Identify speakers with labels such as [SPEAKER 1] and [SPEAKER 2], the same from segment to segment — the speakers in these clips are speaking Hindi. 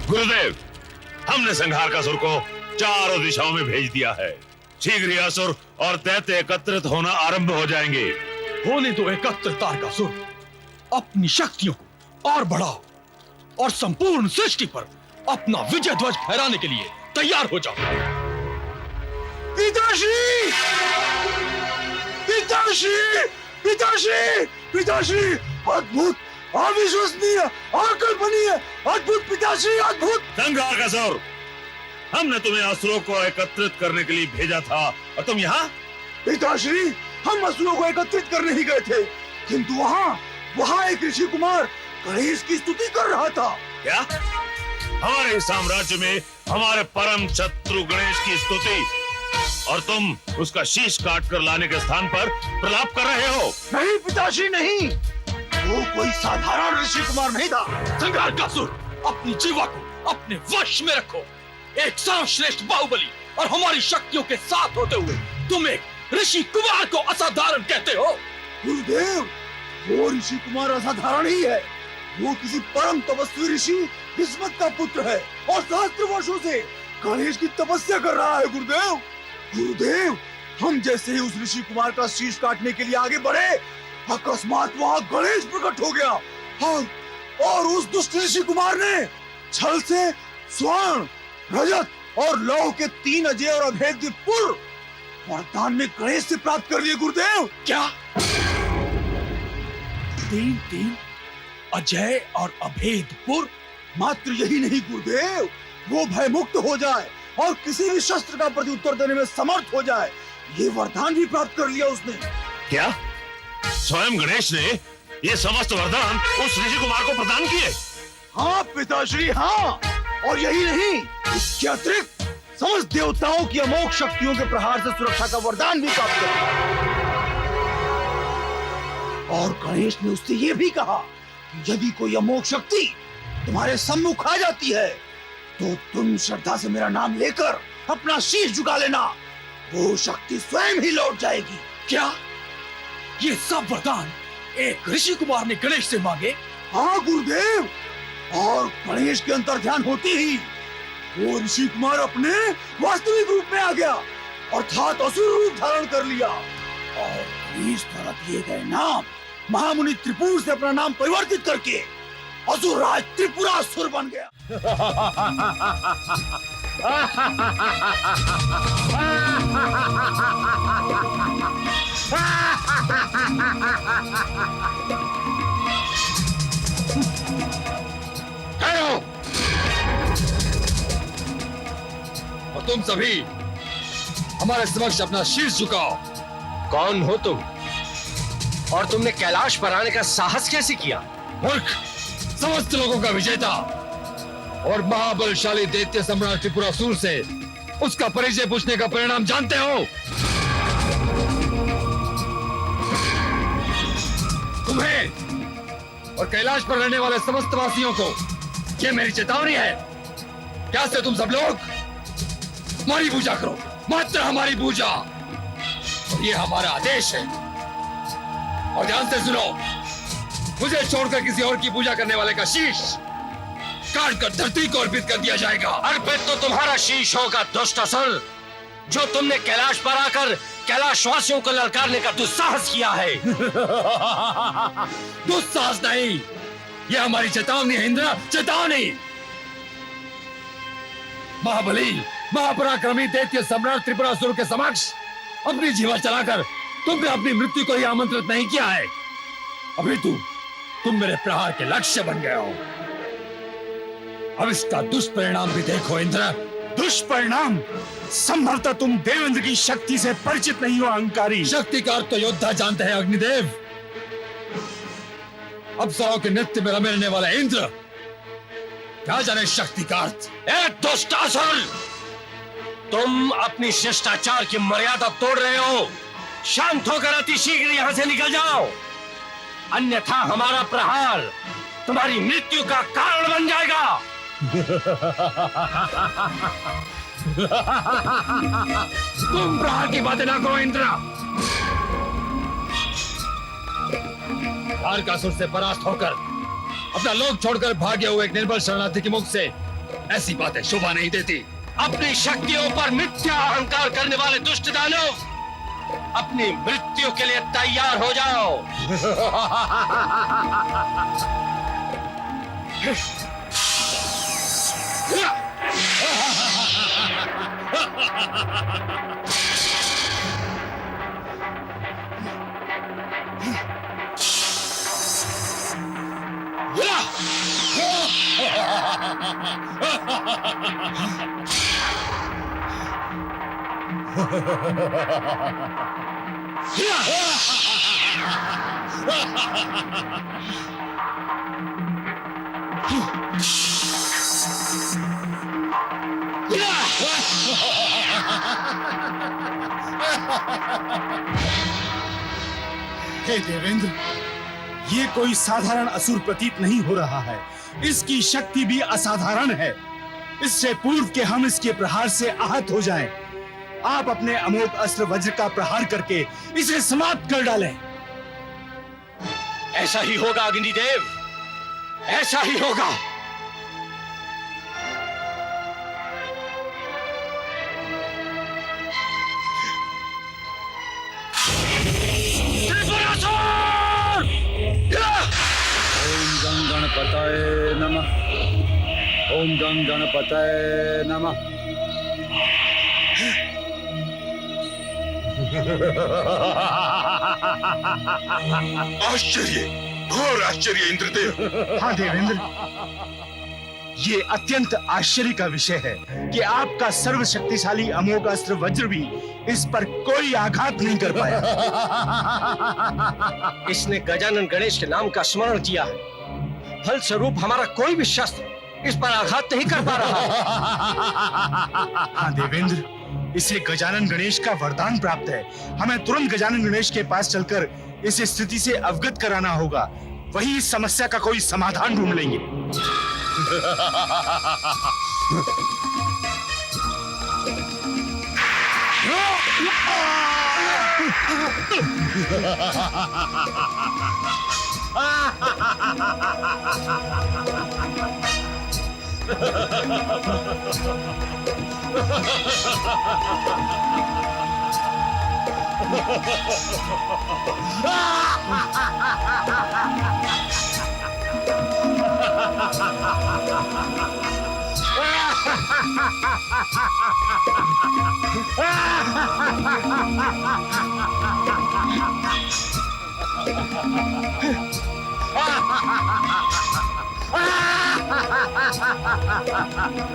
[SPEAKER 1] गुरुदेव, हमने संहारकासुर को चारों दिशाओं में भेज दिया है। शीघ्र ही असुर और दैत्य एकत्रित होना आरंभ हो जाएंगे।
[SPEAKER 2] होने दो एकत्र तारकासुर। अपनी शक्तियों को और बढ़ाओ और संपूर्ण सृष्टि पर अपना विजय ध्वज फहराने के लिए तैयार हो जाओ।
[SPEAKER 3] पिताश्री! पिताश्री! पिताश्री! पिताश्री! अद्भुत, अविश्वसनीय, अकल्पनीय, अद्भुत पिताश्री, अद्भुत!
[SPEAKER 1] संहारकासुर, हमने तुम्हें असुरों को एकत्रित करने के लिए भेजा था और तुम यहाँ?
[SPEAKER 3] पिताश्री, हम असुरों को एकत्रित करने ही गए थे, किंतु वहाँ एक ऋषि कुमार गणेश की स्तुति कर रहा था।
[SPEAKER 1] क्या? हमारे साम्राज्य में हमारे परम शत्रु गणेश की स्तुति, और तुम उसका शीश काट कर लाने के स्थान पर प्रलाप कर रहे हो?
[SPEAKER 3] नहीं पिताश्री, नहीं, वो कोई साधारण ऋषि कुमार नहीं था।
[SPEAKER 2] संहारकासुर, अपनी जीवा को अपने वश में रखो। एक सर्वश्रेष्ठ बाहुबली और हमारी शक्तियों के साथ होते हुए तुम एक ऋषि कुमार को असाधारण कहते हो?
[SPEAKER 3] गुरुदेव, वो ऋषि कुमार असाधारण ही है। वो किसी परम तपस्वी ऋषि किस्मत का पुत्र है और सहस्त्र वर्षों से गणेश की तपस्या कर रहा है। गुरुदेव, गुरुदेव, हम जैसे ही उस ऋषि कुमार का शीश काटने के लिए आगे बढ़े, अकस्मात वहाँ गणेश प्रकट हो गया और उस दुष्ट ऋषि कुमार ने छल से स्वर्ण, रजत और लौह के 3 अजय और अभेद्य पुर वरदान में गणेश से प्राप्त कर लिए। गुरुदेव,
[SPEAKER 2] क्या 3 अजय और अभेदपुर?
[SPEAKER 3] मात्र यही नहीं गुरुदेव, वो भय मुक्त हो जाए और किसी भी शस्त्र का प्रत्युत्तर देने में समर्थ हो जाए, ये वरदान भी प्राप्त कर लिया उसने।
[SPEAKER 1] क्या स्वयं गणेश ने ये समस्त वरदान उस ऋषि कुमार को प्रदान किए?
[SPEAKER 3] हाँ पिताश्री, हाँ, और यही नहीं, इसके अतिरिक्त समस्त देवताओं की अमोघ शक्तियों के प्रहार से सुरक्षा का वरदान भी प्राप्त कर लिया। और गणेश ने उससे ये भी कहा कि यदि कोई अमोघ शक्ति तुम्हारे सम्मुख आ जाती है तो तुम श्रद्धा से मेरा नाम लेकर अपना शीश झुका लेना, वो शक्ति स्वयं ही लौट जाएगी।
[SPEAKER 2] क्या ये सब वरदान एक ऋषि कुमार ने गणेश से मांगे?
[SPEAKER 3] हाँ गुरुदेव, और गणेश के अंतर्ध्यान होते ही वो ऋषि कुमार अपने वास्तविक रूप में आ गया, अर्थात असुर रूप धारण कर लिया और गणेश द्वारा दिए गए नाम महामुनि त्रिपुर से अपना नाम परिवर्तित करके असुरराज त्रिपुरासुर बन गया।
[SPEAKER 2] और तुम सभी हमारे समक्ष अपना शीश झुकाओ।
[SPEAKER 4] कौन हो तुम और तुमने कैलाश पर आने का साहस कैसे किया?
[SPEAKER 2] मूर्ख, समस्त लोगों का विजेता और महाबलशाली दैत्य सम्राट त्रिपुरासुर से उसका परिचय पूछने का परिणाम जानते हो? तुम्हें और कैलाश पर रहने वाले समस्त वासियों को ये मेरी चेतावनी है। क्या से तुम सब लोग हमारी पूजा करो, मात्र हमारी पूजा, और ये हमारा आदेश है। और ध्यान से सुनो, मुझे छोड़कर किसी और की पूजा करने वाले का शीश काट कर धरती को अर्पित कर दिया जाएगा।
[SPEAKER 4] अर्पित तो तुम्हारा शीश होगा दुष्ट असुर, जो तुमने कैलाश पर आकर कैलाशवासियों को ललकारने का दुस्साहस किया है।
[SPEAKER 2] दुस्साहस नहीं, यह हमारी चेतावनी है इंद्र, चेतावनी। महाबली महापराक्रमी दैत्य सम्राट त्रिपुरासुर के समक्ष अपनी जीवा चलाकर तुमने अपनी मृत्यु को ही आमंत्रित नहीं किया है। अभी तुम मेरे प्रहार के लक्ष्य बन गए हो। अब इसका दुष्परिणाम भी देखो इंद्र।
[SPEAKER 5] दुष्परिणाम? संभवतः तुम देवेंद्र की शक्ति से परिचित नहीं हो अहंकारी।
[SPEAKER 2] शक्ति का अर्थ तो योद्धा जानते हैं अग्निदेव। अप्सराओं के नृत्य में रमे रहने वाला इंद्र क्या जाने शक्ति का अर्थ।
[SPEAKER 4] एक दुष्ट असुर, तुम अपनी शिष्टाचार की मर्यादा तोड़ रहे हो। शांत होकर अति शीघ्र यहाँ से निकल जाओ, अन्यथा हमारा प्रहार तुम्हारी मृत्यु का कारण बन जाएगा।
[SPEAKER 2] तुम प्रहार की बातें ना करो इंद्र। तारकासुर से परास्त होकर अपना लोक छोड़कर भागे हुए एक निर्बल शरणार्थी के मुख से ऐसी बातें शोभा नहीं देती।
[SPEAKER 4] अपनी शक्तियों पर मिथ्या अहंकार करने वाले दुष्ट दानव, अपनी मृत्यु के लिए तैयार हो जाओ।
[SPEAKER 5] हे देवेंद्र, ये कोई साधारण असुर प्रतीत नहीं हो रहा है। इसकी शक्ति भी असाधारण है। इससे पूर्व के हम इसके प्रहार से आहत हो जाएं, आप अपने अमोघ अस्त्र वज्र का प्रहार करके इसे समाप्त कर डालें।
[SPEAKER 4] ऐसा ही होगा अग्निदेव, ऐसा ही होगा।
[SPEAKER 3] ओम गं गणपतये नमः। ओम गं गणपतये नमः।
[SPEAKER 1] आश्चर्य, घोर आश्चर्य इंद्रदेव।
[SPEAKER 5] हाँ देवेंद्र, ये अत्यंत आश्चर्य का विषय है कि आपका सर्वशक्तिशाली अमोघ अस्त्र वज्र भी इस पर कोई आघात नहीं कर पाया।
[SPEAKER 4] इसने गजानन गणेश के नाम का स्मरण किया है, फलस्वरूप हमारा कोई भी शस्त्र इस पर आघात नहीं कर पा रहा।
[SPEAKER 5] हाँ देवेंद्र, इसे गजानन गणेश का वरदान प्राप्त है। हमें तुरंत गजानन गणेश के पास चलकर इस स्थिति से अवगत कराना होगा। वही इस समस्या का कोई समाधान ढूंढ लेंगे।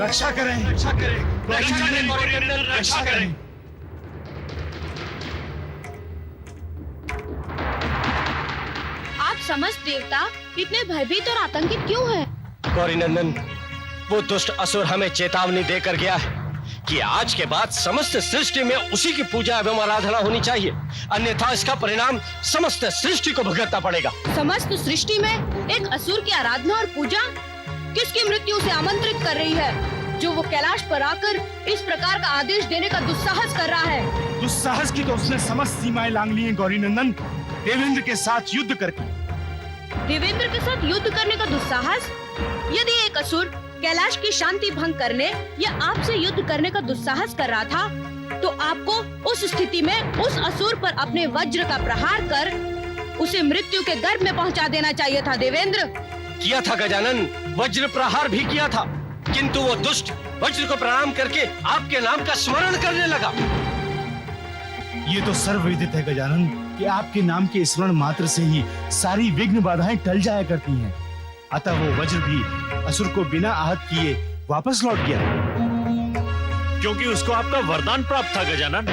[SPEAKER 5] रक्षा करें, रक्षा करें, रक्षा करें, रक्षा करें।
[SPEAKER 6] आप समस्त देवता इतने भयभीत और आतंकित क्यों हैं?
[SPEAKER 4] गौरी नंदन, वो दुष्ट असुर हमें चेतावनी देकर गया है कि आज के बाद समस्त सृष्टि में उसी की पूजा एवं आराधना होनी चाहिए, अन्यथा इसका परिणाम समस्त सृष्टि को भुगतना पड़ेगा।
[SPEAKER 6] समस्त सृष्टि में एक असुर की आराधना और पूजा किसकी मृत्यु से आमंत्रित कर रही है, जो वो कैलाश पर आकर इस प्रकार का आदेश देने का दुस्साहस कर रहा है।
[SPEAKER 5] दुस्साहस की तो उसने समस्त सीमाएं लांघ ली हैं गौरी नंदन, देवेंद्र के साथ युद्ध करके।
[SPEAKER 6] देवेंद्र के साथ युद्ध करने का दुस्साहस? यदि एक असुर कैलाश की शांति भंग करने या आपसे युद्ध करने का दुस्साहस कर रहा था, तो आपको उस स्थिति में उस असुर पर अपने वज्र का प्रहार कर उसे मृत्यु के गर्भ में पहुंचा देना चाहिए था देवेंद्र।
[SPEAKER 4] किया था गजानन, वज्र प्रहार भी किया था, किंतु वो दुष्ट वज्र को प्रणाम करके आपके नाम का स्मरण करने लगा।
[SPEAKER 5] ये तो सर्वविदित है गजानन कि आपके नाम के स्मरण मात्र से ही सारी विघ्न बाधाएं टल जाया करती हैं। अतः वो वज्र भी असुर को बिना आहत किए वापस लौट गया,
[SPEAKER 1] क्योंकि उसको आपका वरदान प्राप्त था गजानन।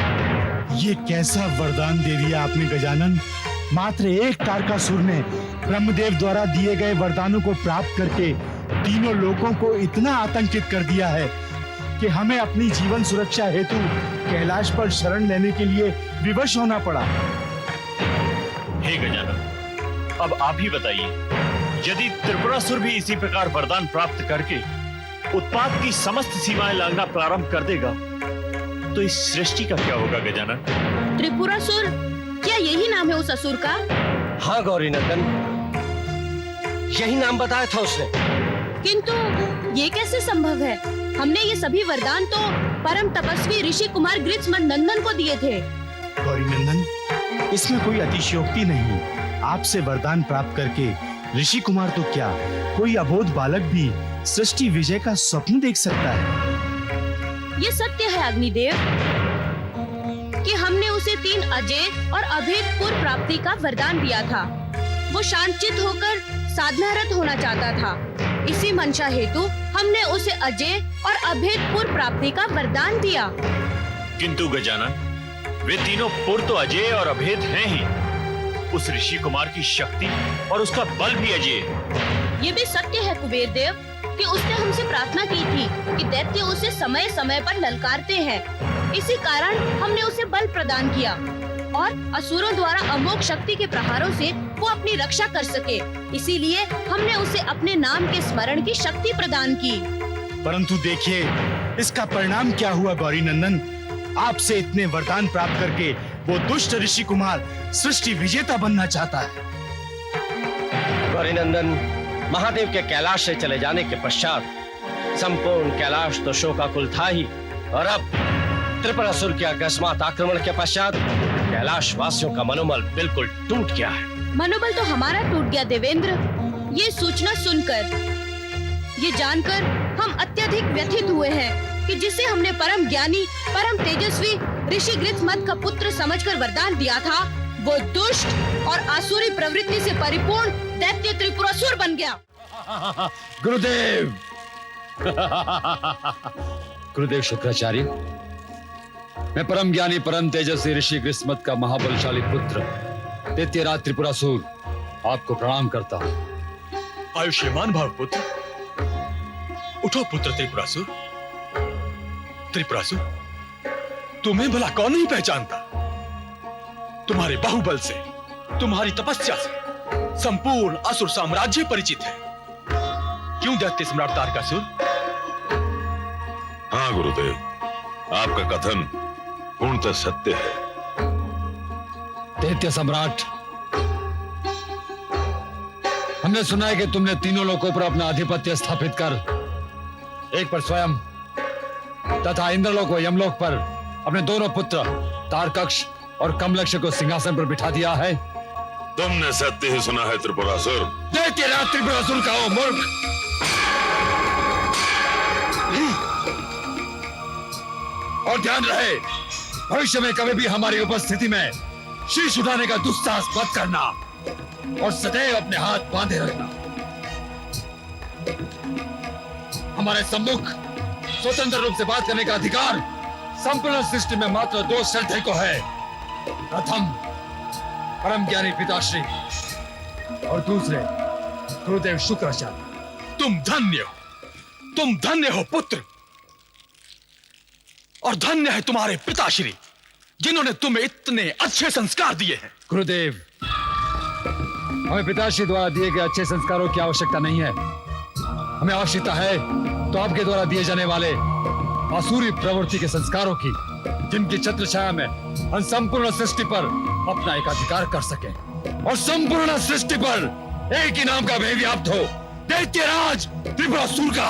[SPEAKER 5] ये कैसा वरदान दे दिया आपने गजानन। मात्र एक तारकासुर ने ब्रह्मदेव द्वारा दिए गए वरदानों को प्राप्त करके तीनों लोगों को इतना आतंकित कर दिया है कि हमें अपनी जीवन सुरक्षा हेतु कैलाश पर शरण लेने के लिए विवश होना पड़ा।
[SPEAKER 1] हे गजानन, अब आप ही बताइए, यदि त्रिपुरासुर भी इसी प्रकार वरदान प्राप्त करके उत्पात की समस्त सीमाएं लांघना प्रारंभ कर देगा, तो इस सृष्टि का क्या होगा गजानन?
[SPEAKER 6] त्रिपुरासुर, क्या यही नाम है उस असुर का?
[SPEAKER 4] हाँ गौरी नंदन, यही नाम बताया था उसने।
[SPEAKER 6] किंतु ये कैसे संभव है? हमने ये सभी वरदान तो परम तपस्वी ऋषि कुमार ग्रित्समन नंदन को दिए थे।
[SPEAKER 5] गौरी नंदन, इसमें कोई अतिशयोक्ति नहीं। आपसे वरदान प्राप्त करके ऋषि कुमार तो क्या, कोई अबोध बालक भी सृष्टि विजय का स्वप्न देख सकता है।
[SPEAKER 6] ये सत्य है अग्निदेव कि हमने उसे 3 अजेय और अभेद पूर्व प्राप्ति का वरदान दिया था। वो शांतचित्त होकर साधनारत होना चाहता था। इसी मंशा हेतु हमने उसे अजेय और अभेद पूर्व प्राप्ति का वरदान दिया।
[SPEAKER 1] किंतु गजानन, वे तीनों पूर्व तो अजेय और अभेद हैं ही। उस ऋषि कुमार की शक्ति और उसका बल भी अजेय।
[SPEAKER 6] ये भी सत्य है कुबेर देव कि उसने हमसे प्रार्थना की थी कि दैत्य उसे समय समय पर ललकारते हैं। इसी कारण हमने उसे बल प्रदान किया और असुरों द्वारा अमोघ शक्ति के प्रहारों से वो अपनी रक्षा कर सके। इसीलिए हमने उसे अपने नाम के स्मरण की शक्ति प्रदान की।
[SPEAKER 5] परंतु देखिए, इसका परिणाम क्या हुआ गौरी नंदन। आपसे इतने वरदान प्राप्त करके वो दुष्ट ऋषि कुमार सृष्टि विजेता बनना चाहता है।
[SPEAKER 4] गौरी नंदन, महादेव के कैलाश से चले जाने के पश्चात संपूर्ण कैलाश तो शोकाकुल था ही, और अब त्रिपुरासुर के अकस्मात आक्रमण के पश्चात कैलाश वासियों का मनोबल बिल्कुल टूट गया है।
[SPEAKER 6] मनोबल तो हमारा टूट गया देवेंद्र। ये सूचना सुनकर, ये जानकर हम अत्यधिक व्यथित हुए हैं कि जिसे हमने परम ज्ञानी, परम तेजस्वी ऋषि ग्रित्समन का पुत्र समझकर वरदान दिया था, वो दुष्ट और आसुरी प्रवृत्ति से परिपूर्ण दैत्य त्रिपुरासुर बन गया।
[SPEAKER 2] गुरुदेव गुरुदेव शुक्राचार्य, मैं परम ज्ञानी परम तेजस्वी ऋषि ग्रित्समन का महाबलशाली पुत्र दैत्यराज त्रिपुरासुर आपको प्रणाम करता हूँ।
[SPEAKER 7] आयुष्मान भव पुत्र। उठो पुत्र त्रिपुरासुर। त्रिपुरासुर, तुम्हें भला कौन नहीं पहचानता? तुम्हारे बाहुबल से, तुम्हारी तपस्या से संपूर्ण असुर साम्राज्य परिचित है। क्यों दैत्य सम्राट तारकासुर?
[SPEAKER 8] हाँ गुरुदेव, आपका कथन पूर्णतः सत्य है।
[SPEAKER 2] दैत्य सम्राट, हमने सुना है कि तुमने तीनों लोकों पर अपना आधिपत्य स्थापित कर एक पर स्वयं तथा इंद्रलोक व यमलोक पर अपने दोनों पुत्र तारकक्ष और कमलक्ष को सिंहासन पर बिठा दिया है।
[SPEAKER 8] तुमने सत्य ही सुना है त्रिपुरासुर।
[SPEAKER 2] दैत्यराज त्रिपुरासुर का वो मूर्ख। और ध्यान रहे, भविष्य में कभी भी हमारी उपस्थिति में शीश उठाने का दुस्साहस मत करना और सदैव अपने हाथ बांधे रखना। हमारे सम्मुख स्वतंत्र रूप से बात करने का अधिकार संपूर्ण सृष्टि में मात्र 2 श्रद्धे को है। प्रथम परम ज्ञानी पिताश्री और दूसरे गुरुदेव शुक्राचार्य।
[SPEAKER 7] तुम धन्य हो पुत्र, और धन्य है तुम्हारे पिताश्री जिन्होंने तुम्हें इतने अच्छे संस्कार दिए हैं।
[SPEAKER 2] गुरुदेव, हमें पिताश्री द्वारा दिए गए अच्छे संस्कारों की आवश्यकता नहीं है। हमें आवश्यकता है तो आपके द्वारा दिए जाने वाले आसुरी प्रवृत्ति के संस्कारों की, जिनकी छत्र छाया में हम संपूर्ण सृष्टि पर अपना एकाधिकार कर सकें और संपूर्ण सृष्टि पर एक ही नाम का भय व्याप्त हो, दैत्यराज त्रिपुरासुर का।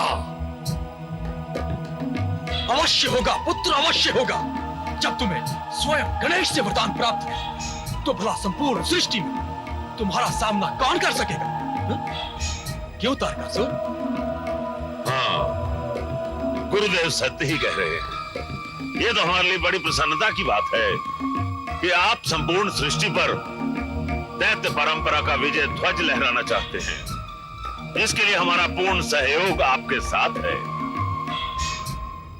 [SPEAKER 7] अवश्य होगा पुत्र, अवश्य होगा। जब तुम्हें स्वयं गणेश से वरदान प्राप्त है तो भला संपूर्ण सृष्टि में तुम्हारा सामना कौन कर सकेगा? क्यों तारकासुर?
[SPEAKER 8] हाँ, गुरुदेव सत्य ही कह रहे हैं। ये तो हमारे लिए बड़ी प्रसन्नता की बात है कि आप संपूर्ण सृष्टि पर दैत्य परंपरा का विजय ध्वज लहराना चाहते हैं। इसके लिए हमारा पूर्ण सहयोग आपके साथ है।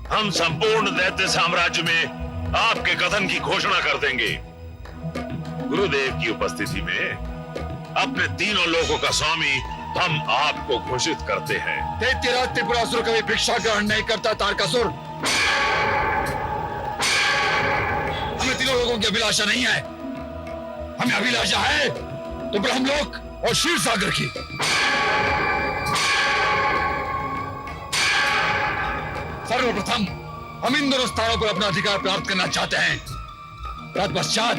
[SPEAKER 8] हम संपूर्ण दैत्य साम्राज्य में आपके कथन की घोषणा कर देंगे। गुरुदेव की उपस्थिति में अपने तीनों लोकों का स्वामी हम आपको घोषित करते हैं।
[SPEAKER 2] दैत्यराज त्रिपुरासुर कभी भिक्षा ग्रहण नहीं करता तारकासुर। हमें तीनों लोगों की अभिलाषा नहीं है। हमें अभिलाषा है तो ब्रह्मलोक और क्षीर सागर की। सर्वप्रथम हम इन दोनों स्थानों पर अपना अधिकार प्राप्त करना चाहते हैं। तत्पश्चात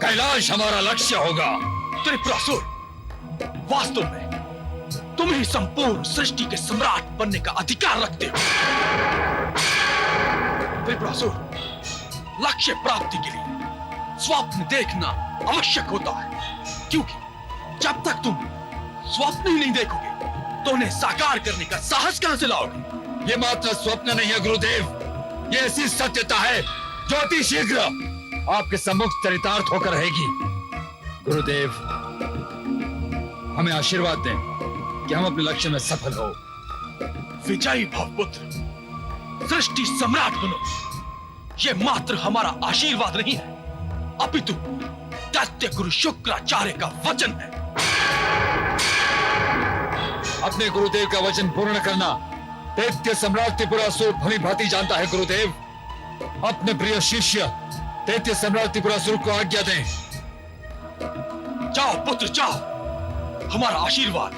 [SPEAKER 2] कैलाश हमारा लक्ष्य होगा।
[SPEAKER 7] त्रिपुरासुर, वास्तव में तुम ही संपूर्ण सृष्टि के सम्राट बनने का अधिकार रखते हो। त्रिपुरासुर, लक्ष्य प्राप्ति के लिए स्वप्न देखना आवश्यक होता है, क्योंकि जब तक तुम स्वप्न ही नहीं देखोगे तो उन्हें साकार करने का साहस कहां से लाओगे?
[SPEAKER 2] ये मात्र स्वप्न नहीं है गुरुदेव, ये ऐसी सत्यता है जो अति शीघ्र आपके सम्मुख चरितार्थ होकर रहेगी। गुरुदेव, हमें आशीर्वाद दें कि हम अपने लक्ष्य में सफल हो।
[SPEAKER 7] विजयी भव पुत्र, सृष्टि सम्राट बनो, ये मात्र हमारा आशीर्वाद नहीं है, अपितु दैत्य गुरु शुक्राचार्य का वचन है।
[SPEAKER 2] अपने गुरुदेव का वचन पूर्ण करना दैत्य सम्राट त्रिपुरासुर भली भांति जानता है। गुरुदेव, अपने प्रिय शिष्य दैत्य सम्राट त्रिपुरासुर को आज्ञा दें।
[SPEAKER 7] जाओ पुत्र जाओ, हमारा आशीर्वाद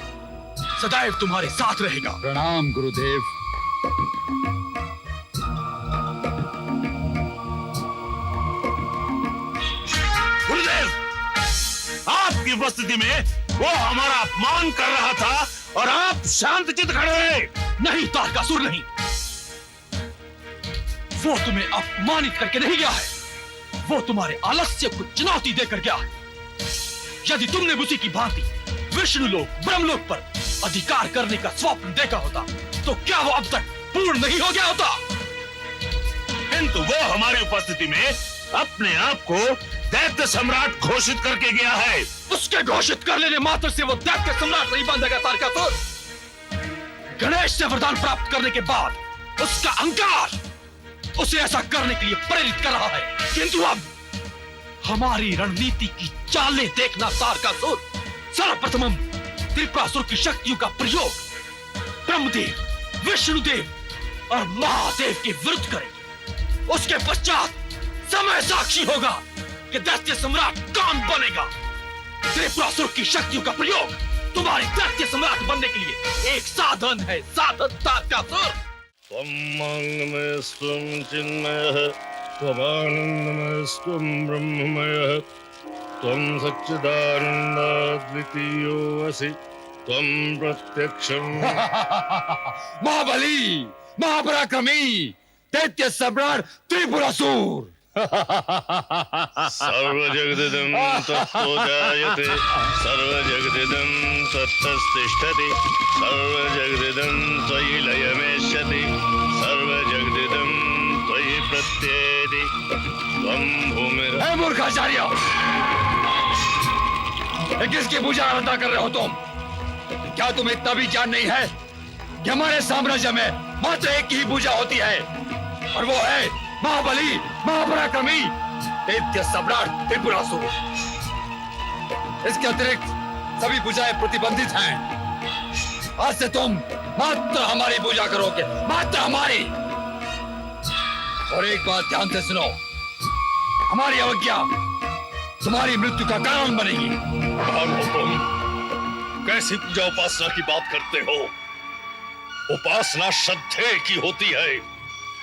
[SPEAKER 7] सदैव तुम्हारे साथ रहेगा।
[SPEAKER 2] प्रणाम गुरुदेव।
[SPEAKER 8] गुरुदेव, आपकी उपस्थिति में वो हमारा अपमान कर रहा था और आप शांतचित्त खड़े रहे।
[SPEAKER 7] नहीं तारकासुर, नहीं, वो तुम्हें अपमानित करके नहीं गया है, वो तुम्हारे आलस्य को चुनौती देकर गया है। यदि तुमने उसी की भांति विष्णुलोक ब्रह्मलोक पर अधिकार करने का स्वप्न देखा होता तो क्या वो अब तक पूर्ण नहीं हो गया होता?
[SPEAKER 8] किंतु वो हमारी उपस्थिति में अपने आप को दैत्य सम्राट घोषित करके गया है।
[SPEAKER 7] उसके घोषित कर लेने मात्र से वो दैत्य सम्राट नहीं बनेगा तारकासुर। गणेश से वरदान प्राप्त करने के बाद उसका अहंकार उसे ऐसा करने के लिए प्रेरित कर रहा है, किंतु अब हमारी रणनीति की चालें देखना तारकासुर। सर्वप्रथम त्रिपुरासुर की शक्तियों का प्रयोग ब्रह्मदेव, विष्णुदेव और महादेव के विरुद्ध करें। उसके पश्चात समय साक्षी होगा कि दैत्य सम्राट कौन बनेगा। त्रिपुरासुर की शक्तियों का प्रयोग तुम्हारे दैत्य सम्राट बनने के लिए एक साधन है, साधन तारकासुर।
[SPEAKER 8] त्वं चिन्मयः, त्वमानन्दमस्त्वं ब्रह्ममयः, त्वं सच्चिदानन्दाद्वितीयोऽसि, त्वं प्रत्यक्षम्।
[SPEAKER 2] महाबली, महापराक्रमी दैत्य सम्राट त्रिपुरासुर।
[SPEAKER 8] सर्वजगदिदं तत्तो जायते, सर्वजगदिदं तत्तस्तिष्ठति, सर्वजगदिदं त्वयि लयमेष्यति, सर्वजगदिदं त्वयि प्रत्येति, त्वं भूमिर्।
[SPEAKER 2] हे मूर्खाचार्य, ये किसकी पूजा आराधना कर रहे हो तुम? क्या तुम्हें इतना भी ज्ञान नहीं है कि हमारे साम्राज्य में मात्र एक ही पूजा होती है, और वो है महाबली, महापराक्रमी दैत्य सम्राट त्रिपुरासुर। इसके अतिरिक्त सभी पूजाएं प्रतिबंधित हैं। आज से तुम मात्र हमारी पूजा करोगे, मात्र हमारी। और एक बात ध्यान से सुनो, हमारी अवज्ञा तुम्हारी मृत्यु का कारण बनेगी।
[SPEAKER 8] कौन हो तुम? कैसी पूजा उपासना की बात करते हो? उपासना श्रद्धेय की होती है,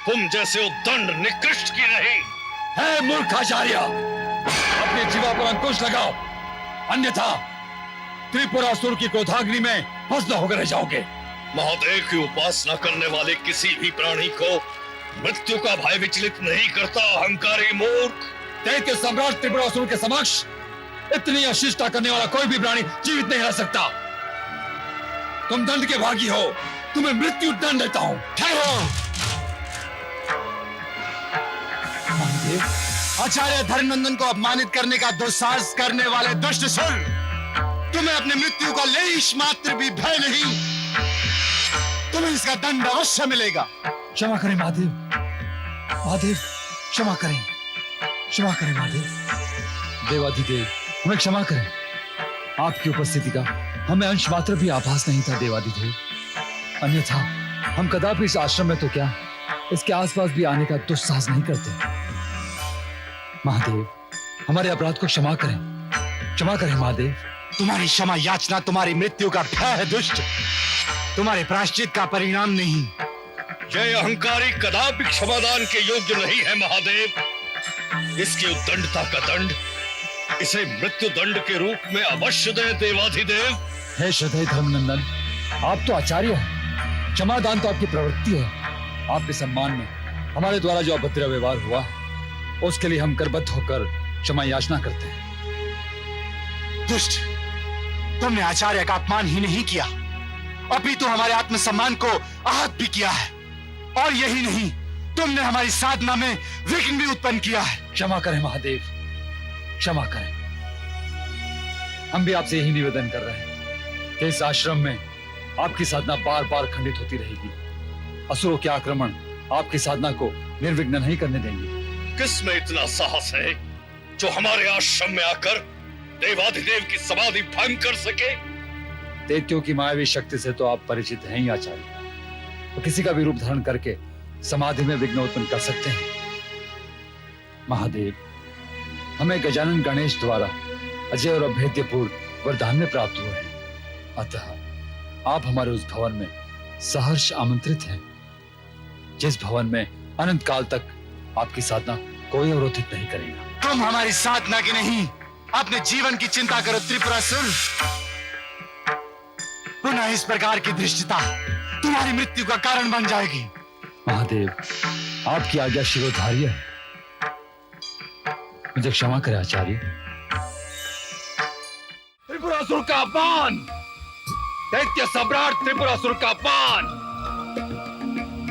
[SPEAKER 8] तुम जैसे उद्दंड निकृष्ट की नहीं।
[SPEAKER 2] है मूर्खाचार्य, अपने जीवा पर अंकुश लगाओ, अन्यथा त्रिपुरासुर की क्रोधाग्नि में भस्म होकर रह जाओगे।
[SPEAKER 8] महादेव की उपासना करने वाले किसी भी प्राणी को मृत्यु का भय विचलित नहीं करता। अहंकारी मूर्ख।
[SPEAKER 2] दैत्य सम्राट त्रिपुरासुर के समक्ष इतनी अशिष्टता करने वाला कोई भी प्राणी जीवित नहीं रह सकता। तुम दंड के भागी हो, तुम्हें मृत्यु दंड देता हूं। ठहरो। महादेव,
[SPEAKER 5] आचार्य धर्मनंदन को अपमानित करने का दुस्साहस करने वाले दुष्ट सुर, तुम्हें अपनी मृत्यु का लेश मात्र भी भय नहीं, तुम्हें इसका दंड अवश्य मिलेगा।
[SPEAKER 2] क्षमा करें महादेव, महादेव क्षमा करें, क्षमा करें महादेव। देवाधिदेव, हमें क्षमा करें। आपकी उपस्थिति का हमें अंश मात्र भी आभास नहीं था देवाधिदेव, अन्यथा हम कदापि इस आश्रम में तो क्या इसके आसपास भी आने का दुस्साहस नहीं करते। महादेव, हमारे अपराध को क्षमा करें, क्षमा करें महादेव।
[SPEAKER 5] तुम्हारी क्षमा याचना तुम्हारी मृत्यु का भय है दुष्ट, तुम्हारे प्रायश्चित का परिणाम नहीं।
[SPEAKER 8] यह अहंकारी कदापि क्षमादान के योग्य नहीं है महादेव। इसकी उद्दंडता का दंड इसे मृत्यु दंड के रूप में अवश्य दे देवाधिदेव।
[SPEAKER 2] हे श्रद्धेय धर्मनंदन, आप तो आचार्य हैं, क्षमादान तो आपकी प्रवृत्ति है। आपके सम्मान में हमारे द्वारा जो अभद्र व्यवहार हुआ उसके लिए हम करबद्ध होकर क्षमा याचना करते हैं।
[SPEAKER 5] दुष्ट, तुमने आचार्य का अपमान ही नहीं किया, अपितु हमारे आत्मसम्मान को आहत भी किया है। और यही नहीं, तुमने हमारी साधना में विघ्न भी उत्पन्न किया है।
[SPEAKER 2] क्षमा करें महादेव, क्षमा करें। हम भी आपसे यही निवेदन कर रहे हैं कि इस आश्रम में आपकी साधना बार बार खंडित होती रहेगी। असुरों के आक्रमण आपकी साधना को निर्विघ्न नहीं करने देंगे।
[SPEAKER 4] किसमें इतना साहस है जो हमारे आश्रम में आकर देवाधिदेव की समाधि भंग कर सके?
[SPEAKER 2] दैत्यों की मायावी शक्ति से तो आप परिचित हैं ही आचार्य, तो किसी का भी रूप धारण करके समाधि में विघ्न उत्पन्न कर सकते हैं। महादेव, हमें गजानन गणेश द्वारा अजय और अभेद्यपूर्ण वरदान में प्राप्त हुए हैं, अतः आप हमारे उस भवन में सहर्ष आमंत्रित हैं, जिस भवन में अनंत काल तक आपकी साधना कोई अवरोधित नहीं करेगा।
[SPEAKER 5] तुम हमारी साधना की नहीं, अपने जीवन की चिंता करो त्रिपुरासुर। पुनः इस प्रकार की धृष्टता तुम्हारी मृत्यु का कारण बन जाएगी।
[SPEAKER 2] महादेव, आपकी आज्ञा शिरोधार्य है, मुझे क्षमा करें आचार्य।
[SPEAKER 4] त्रिपुरासुर का अपमान, दैत्य सम्राट त्रिपुरासुर का अपमान,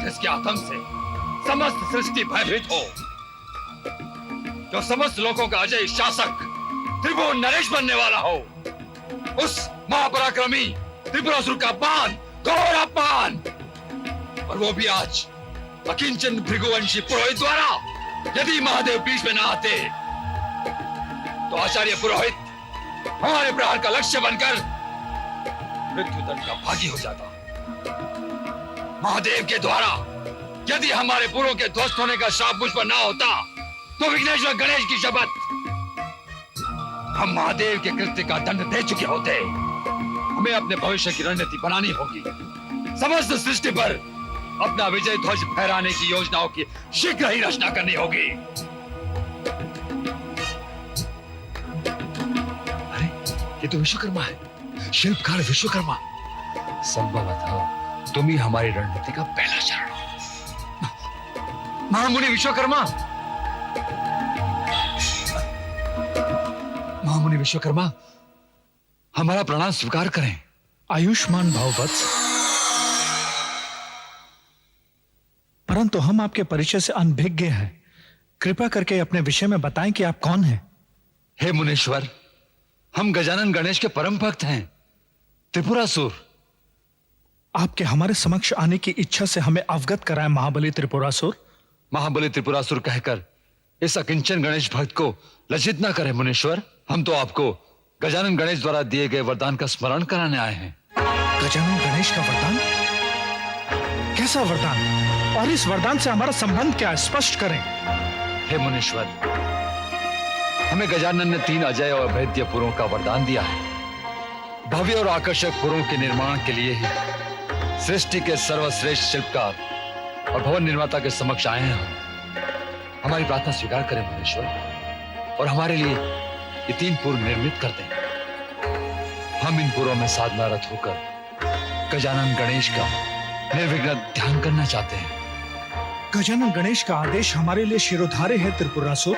[SPEAKER 4] जिसके आतंक से समस्त सृष्टि भयभीत हो, जो समस्त लोगों का अजय शासक त्रिभुवन नरेश बनने वाला हो, उस महापराक्रमी त्रिपुरासुर का अपमान, घोर अपमान। और वो भी आज अकिंचन भृगुवंशी पुरोहित द्वारा। यदि महादेव बीच में ना आते तो आचार्य पुरोहित हमारे प्रहार का लक्ष्य बनकर मृत्युदंड का भागी हो जाता। महादेव के द्वारा यदि हमारे पूर्वों के ध्वस्त होने का श्राप मुझ पर ना होता तो विघ्नेश्वर गणेश की शपथ, हम महादेव के कृत्य का दंड दे चुके होते। हमें अपने भविष्य की रणनीति बनानी होगी, समस्त सृष्टि पर अपना विजय ध्वज फहराने की योजनाओं की शीघ्र ही रचना करनी होगी।
[SPEAKER 2] अरे, ये तो विश्वकर्मा है, शिल्पकार विश्वकर्मा। संभवतः तुम ही हमारी रणनीति का पहला चरण हो। महामुनि विश्वकर्मा, महामुनि विश्वकर्मा, हमारा प्रणाम स्वीकार करें।
[SPEAKER 9] आयुष्मान भव वत्स, परंतु हम आपके परिचय से अनभिज्ञ हैं। कृपा करके अपने विषय में बताएं कि आप कौन हैं।
[SPEAKER 2] हे मुनीश्वर, हम गजानन गणेश के परम भक्त हैं, त्रिपुरासुर।
[SPEAKER 9] आपके हमारे समक्ष आने की इच्छा से हमें अवगत कराएं महाबली त्रिपुरासुर।
[SPEAKER 2] महाबली त्रिपुरासुर कहकर इस अकिंचन गणेश भक्त को लज्जित न करें मुनीश्वर। हम तो आपको गजानन गणेश द्वारा दिए गए वरदान का स्मरण कराने आए हैं।
[SPEAKER 9] गजानन गणेश का वरदान? कैसा वरदान, और इस वरदान से हमारा संबंध क्या है, स्पष्ट करें।
[SPEAKER 2] हे मुनीश्वर, हमें गजानन ने 3 अजय और अभेद्य पुरों का वरदान दिया है। भव्य और आकर्षक पुरों के निर्माण के लिए ही सृष्टि के सर्वश्रेष्ठ शिल्पकार और भवन निर्माता के समक्ष आए हैं हम। हमारी प्रार्थना स्वीकार करें मुनीश्वर, और हमारे लिए ये 3 पुर निर्मित कर दें। हम इन पुरों में साधनारत होकर गजानन गणेश का निर्विघ्न ध्यान करना चाहते हैं।
[SPEAKER 9] गजानन गणेश का आदेश हमारे लिए शिरोधार्य है त्रिपुरासुर।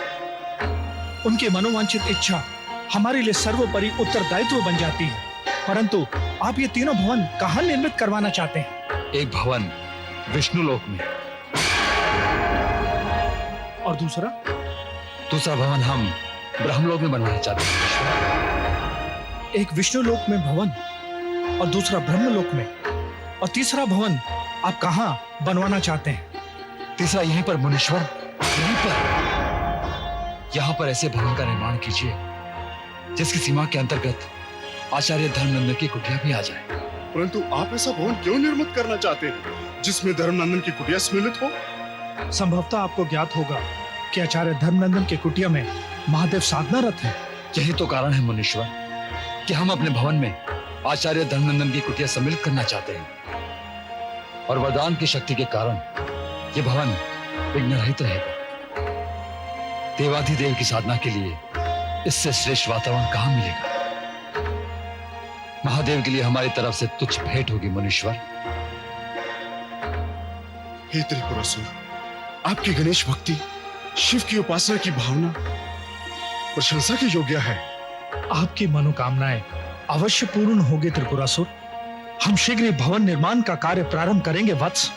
[SPEAKER 9] उनकी मनोवांछित इच्छा हमारे लिए सर्वोपरि उत्तरदायित्व बन जाती है। परंतु आप ये तीनों भवन कहाँ निर्मित करवाना चाहते हैं?
[SPEAKER 2] एक भवन विष्णु लोक में,
[SPEAKER 9] और दूसरा
[SPEAKER 2] भवन हम ब्रह्मलोक में बनवाना चाहते हैं।
[SPEAKER 9] एक विष्णु लोक में भवन और दूसरा ब्रह्मलोक में, और तीसरा भवन आप कहाँ बनवाना चाहते हैं?
[SPEAKER 2] तीसरा यहीं पर मुनीश्वर, यहीं पर। यहाँ पर ऐसे भवन का निर्माण कीजिए जिसकी सीमा के अंतर्गत आचार्य धर्मनंदन की कुटिया भी आ जाए।
[SPEAKER 10] परंतु आप ऐसा भवन क्यों निर्मित करना चाहते हैं जिसमें धर्मनंदन की कुटिया सम्मिलित हो?
[SPEAKER 9] संभवतः आपको ज्ञात होगा कि आचार्य धर्मनंदन की कुटिया में महादेव साधनारत है।
[SPEAKER 2] यही तो कारण है मुनीश्वर कि हम अपने भवन में आचार्य धर्मनंदन की कुटिया सम्मिलित करना चाहते हैं, और वरदान की शक्ति के कारण ये भवन विघ्न रहित रहेगा। देवाधिदेव की साधना के लिए इससे श्रेष्ठ वातावरण कहाँ मिलेगा?
[SPEAKER 11] महादेव के लिए हमारी तरफ से तुच्छ भेंट होगी मुनीश्वर।
[SPEAKER 10] हे त्रिपुरासुर, आपकी गणेश भक्ति, शिव की उपासना की भावना प्रशंसा के योग्य है।
[SPEAKER 9] आपकी मनोकामनाएं अवश्य पूर्ण होगी त्रिपुरासुर। हम शीघ्र ही भवन निर्माण का कार्य प्रारंभ करेंगे वत्स।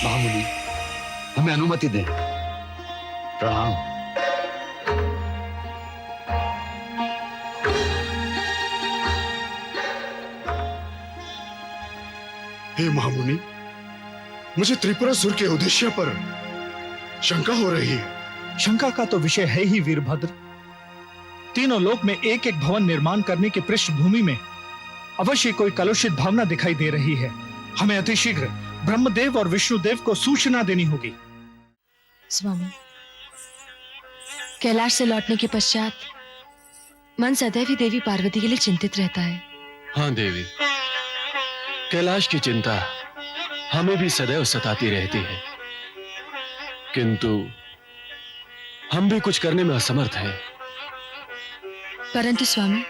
[SPEAKER 11] महामुनि, हमें अनुमति दें। प्रणाम।
[SPEAKER 10] हे महामुनि, मुझे त्रिपुरासुर के उद्देश्य पर शंका हो रही है।
[SPEAKER 9] शंका का तो विषय है ही वीरभद्र। तीनों लोक में एक एक भवन निर्माण करने की पृष्ठभूमि में अवश्य कोई कलुषित भावना दिखाई दे रही है। हमें अतिशीघ्र ब्रह्मदेव और विष्णुदेव को सूचना देनी होगी।
[SPEAKER 12] स्वामी, कैलाश से लौटने के पश्चात मन सदैव ही देवी पार्वती के लिए चिंतित रहता है।
[SPEAKER 4] हाँ देवी, कैलाश की चिंता हमें भी सदैव सताती रहती है, किंतु हम भी कुछ करने में असमर्थ हैं।
[SPEAKER 12] परंतु स्वामी,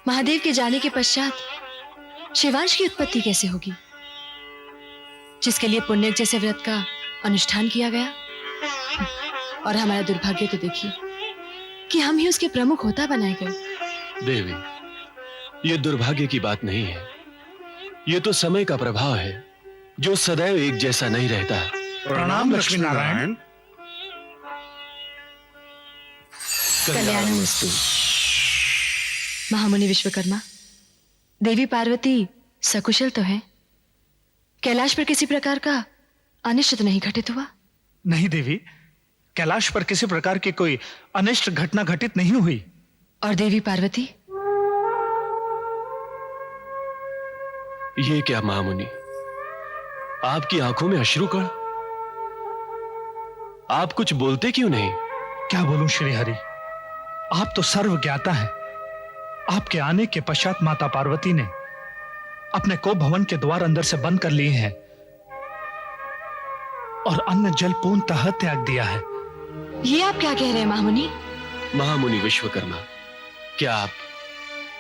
[SPEAKER 12] महादेव के जाने के पश्चात शिवांश की उत्पत्ति कैसे होगी, जिसके लिए पुण्य जैसे व्रत का अनुष्ठान किया गया? और हमारा दुर्भाग्य तो देखिए कि हम ही उसके प्रमुख होता बनाए गए।
[SPEAKER 4] देवी, ये दुर्भाग्य की बात नहीं है, ये तो समय का प्रभाव है जो सदैव एक जैसा नहीं रहता।
[SPEAKER 9] प्रणाम लक्ष्मी नारायण।
[SPEAKER 12] कल्याणमस्तु। महामुनि विश्वकर्मा, देवी पार्वती सकुशल तो है? कैलाश पर किसी प्रकार का अनिष्ट तो नहीं घटित हुआ?
[SPEAKER 9] नहीं देवी, कैलाश पर किसी प्रकार की कोई अनिष्ट घटना घटित नहीं हुई।
[SPEAKER 12] और देवी पार्वती?
[SPEAKER 4] ये क्या महामुनि, आपकी आंखों में अश्रुकण? आप कुछ बोलते क्यों नहीं?
[SPEAKER 9] क्या बोलूं श्रीहरि, आप तो सर्व ज्ञाता हैं। आपके आने के पश्चात माता पार्वती ने अपने को भवन के द्वार अंदर से बंद कर लिए हैं और अन्न जल पूर्णतः त्याग दिया है।
[SPEAKER 12] ये आप क्या कह रहे हैं महामुनि?
[SPEAKER 4] महामुनि विश्वकर्मा, क्या आप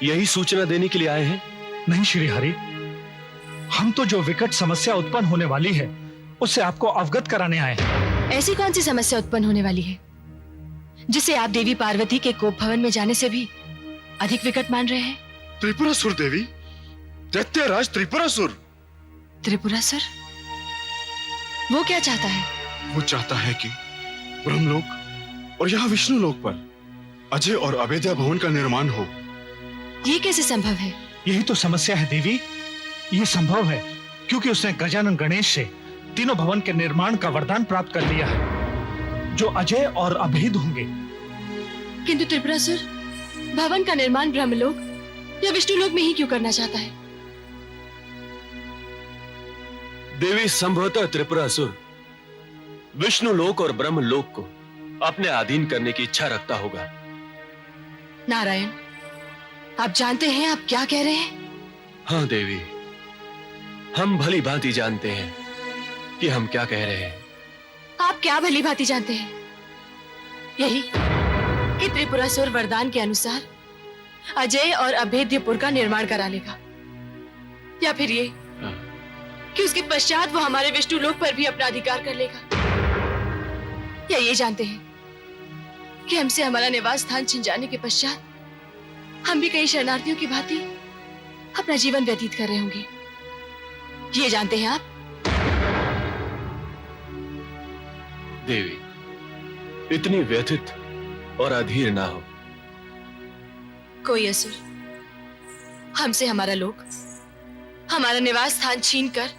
[SPEAKER 4] यही सूचना देने के लिए आए हैं?
[SPEAKER 9] नहीं श्रीहरि, हम तो जो विकट समस्या उत्पन्न होने वाली है उससे आपको अवगत कराने आए हैं।
[SPEAKER 12] ऐसी कौन सी समस्या उत्पन्न होने वाली है जिसे आप देवी पार्वती के कोप भवन में जाने से भी अधिक विकट मान रहे हैं?
[SPEAKER 10] त्रिपुरासुर देवी, दैत्यराज त्रिपुरासुर।
[SPEAKER 12] त्रिपुरासुर? वो क्या चाहता है?
[SPEAKER 10] वो चाहता है कि ब्रह्मलोक और यहाँ विष्णु लोक पर अजय और अभेद्य भवन का निर्माण हो।
[SPEAKER 12] ये कैसे संभव है?
[SPEAKER 9] यही तो समस्या है देवी। ये संभव है क्योंकि उसने गजानन गणेश से तीनों भवन के निर्माण का वरदान प्राप्त कर लिया है जो अजय और अभेद होंगे।
[SPEAKER 12] किंतु त्रिपुरासुर भवन का निर्माण ब्रह्मलोक या विष्णु लोक में ही क्यों करना चाहता है?
[SPEAKER 4] देवी, संभवतः त्रिपुरासुर विष्णु लोक और ब्रह्म लोक को अपने अधीन करने की इच्छा रखता होगा।
[SPEAKER 12] नारायण, आप जानते हैं आप क्या कह रहे हैं?
[SPEAKER 4] हाँ देवी, हम भली भांति जानते हैं कि हम क्या कह रहे हैं।
[SPEAKER 12] आप क्या भली भांति जानते हैं? यही कि त्रिपुरासुर वरदान के अनुसार अजय और अभेद्यपुर का निर्माण करा लेगा, या फिर ये कि उसके पश्चात वो हमारे विष्णु लोक पर भी अपना अधिकार कर लेगा, या ये जानते हैं कि हमसे हमारा निवास स्थान छिन जाने के पश्चात हम भी कई शरणार्थियों की भांति अपना जीवन व्यतीत कर रहे होंगे। ये जानते हैं आप?
[SPEAKER 4] देवी, इतनी व्यथित और अधीर ना हो।
[SPEAKER 12] कोई असुर हमसे हमारा लोक, हमारा निवास स्थान छीनकर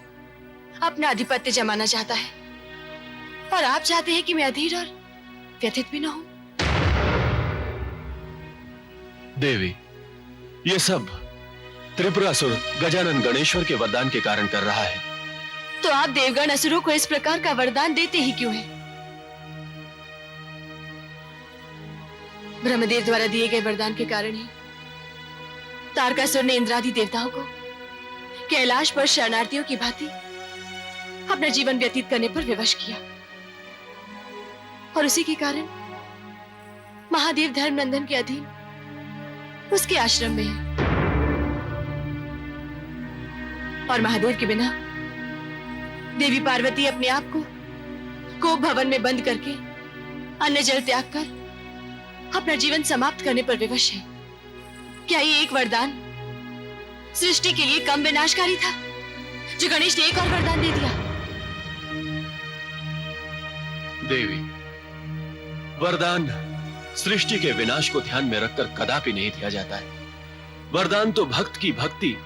[SPEAKER 12] अपना आधिपत्य जमाना चाहता है, और आप चाहते हैं कि मैं अधीर और व्यथित भी ना हूं।
[SPEAKER 4] देवी, ये सब त्रिपुरासुर गजानन गणेश्वर के वरदान के कारण कर रहा है।
[SPEAKER 12] तो आप देवगण असुरों को इस प्रकार का वरदान देते ही क्यों हैं? ब्रह्मदेव द्वारा दिए गए वरदान के कारण ही तारकासुर ने इंद्रादि देवताओं को कैलाश पर शरणार्थियों की भांति अपना जीवन व्यतीत करने पर विवश किया, और उसी के कारण महादेव धर्मनंदन के अधीन उसके आश्रम में है। और महादेव के बिना देवी पार्वती अपने आप को कोप भवन में बंद करके अन्न जल त्याग कर अपना जीवन समाप्त करने पर विवश है। क्या ये एक वरदान सृष्टि के लिए कम विनाशकारी था जो गणेश ने एक और वरदान दे दिया?
[SPEAKER 4] देवी, वरदान सृष्टि के विनाश को ध्यान में रखकर कदापि नहीं दिया जाता है। वरदान तो भक्त की भक्ति,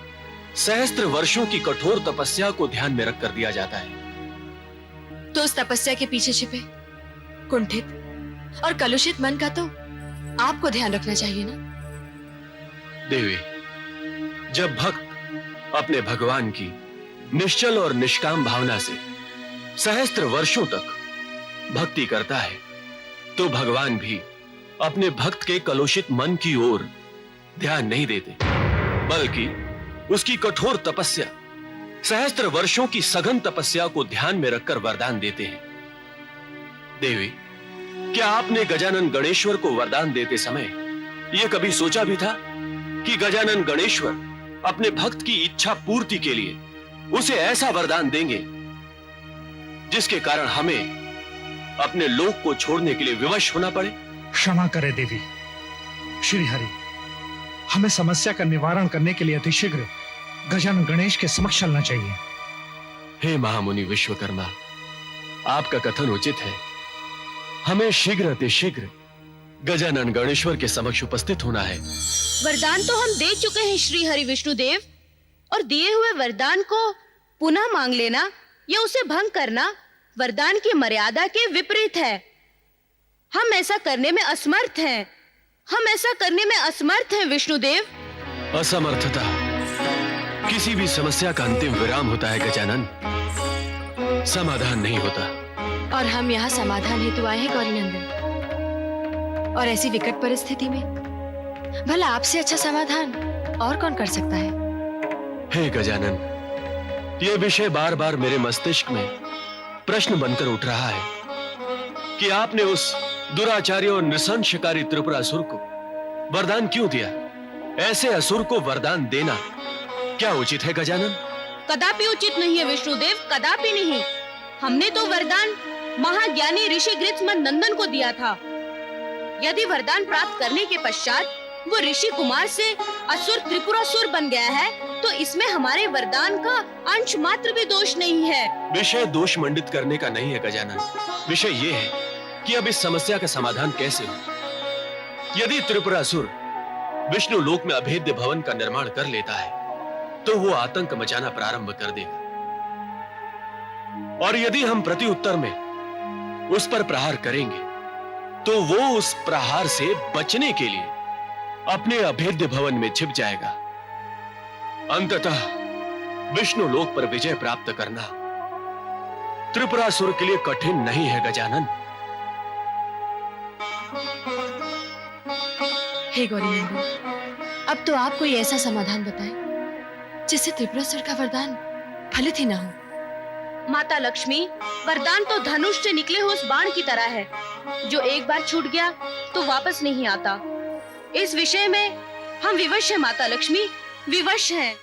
[SPEAKER 4] सहस्त्र वर्षों की कठोर तपस्या को ध्यान में रखकर दिया जाता है।
[SPEAKER 12] तो उस तपस्या के पीछे छिपे कुंठित और कलुषित मन का तो आपको ध्यान रखना चाहिए ना।
[SPEAKER 4] देवी, जब भक्त अपने भगवान की निश्चल और निष्काम भावना से सहस्त्र वर्षों तक भक्ति करता है, तो भगवान भी अपने भक्त के कलुषित मन की ओर ध्यान नहीं देते, बल्कि उसकी कठोर तपस्या, सहस्त्र वर्षों की सघन तपस्या को ध्यान में रखकर वरदान देते हैं। देवी, क्या आपने गजानन गणेश्वर को वरदान देते समय यह कभी सोचा भी था कि गजानन गणेश्वर अपने भक्त की इच्छा पूर्ति के लिए उसे ऐसा वरदान देंगे जिसके कारण हमें अपने लोक को छोड़ने के लिए विवश होना पड़े?
[SPEAKER 9] क्षमा करे देवी। श्री हरि, हमें समस्या का निवारण करने के लिए अतिशीघ्र गजानन गणेश के समक्ष चलना चाहिए।
[SPEAKER 4] हे महामुनि विश्वकर्मा, आपका कथन उचित है। हमें शीघ्र अतिशीघ्र गजानन गणेश्वर के समक्ष उपस्थित होना है।
[SPEAKER 6] वरदान तो हम दे चुके हैं श्री हरि विष्णुदेव, और दिए हुए वरदान को पुनः मांग लेना या उसे भंग करना वरदान की मर्यादा के विपरीत है। हम ऐसा करने में असमर्थ हैं। हम ऐसा करने में असमर्थ हैं विष्णुदेव।
[SPEAKER 4] असमर्थता किसी भी समस्या का अंतिम विराम होता है गजानन, समाधान नहीं होता।
[SPEAKER 12] और हम यहाँ समाधान हेतु आए हैं गौरी नंदन। और ऐसी विकट परिस्थिति में भला आपसे अच्छा समाधान और कौन कर सकता है?
[SPEAKER 4] हे गजानन, यह विषय बार बार मेरे मस्तिष्क में प्रश्न बनकर उठ रहा है कि आपने उस दुराचारी और नृशंसकारी त्रिपुरासुर को वरदान क्यों दिया? ऐसे असुर को वरदान देना क्या उचित है गजानन?
[SPEAKER 6] कदापि उचित नहीं है विष्णुदेव, कदापि नहीं। हमने तो वरदान महाज्ञानी ऋषि गृत्समन नंदन को दिया था। यदि वरदान प्राप्त करने के पश्चात वो ऋषि कुमार से असुर त्रिपुरासुर बन गया है, तो इसमें हमारे वरदान का अंश मात्र भी दोष नहीं है।
[SPEAKER 4] विषय दोष मंडित करने का नहीं है गजानन। विषय ये है कि अब इस समस्या का समाधान कैसे हो। यदि त्रिपुरासुर विष्णु लोक में अभेद्य भवन का निर्माण कर लेता है, तो वो आतंक मचाना प्रारंभ कर देगा। और यदि हम प्रति उत्तर में उस पर प्रहार करेंगे, तो वो उस प्रहार से बचने के लिए अपने अभेद्य भवन में छिप जाएगा। अंततः विष्णु लोक पर विजय प्राप्त करना त्रिपुरासुर के लिए कठिन नहीं है गजानन।
[SPEAKER 12] हे गौरी नंदन, अब तो आप कोई ऐसा समाधान बताएं जिससे त्रिपुरासुर का वरदान फलित ही ना हो।
[SPEAKER 6] माता लक्ष्मी, वरदान तो धनुष से निकले हुए उस बाण की तरह है जो एक बार छूट गया तो वापस नहीं आता। इस विषय में हम विवश हैं माता लक्ष्मी, विवश हैं।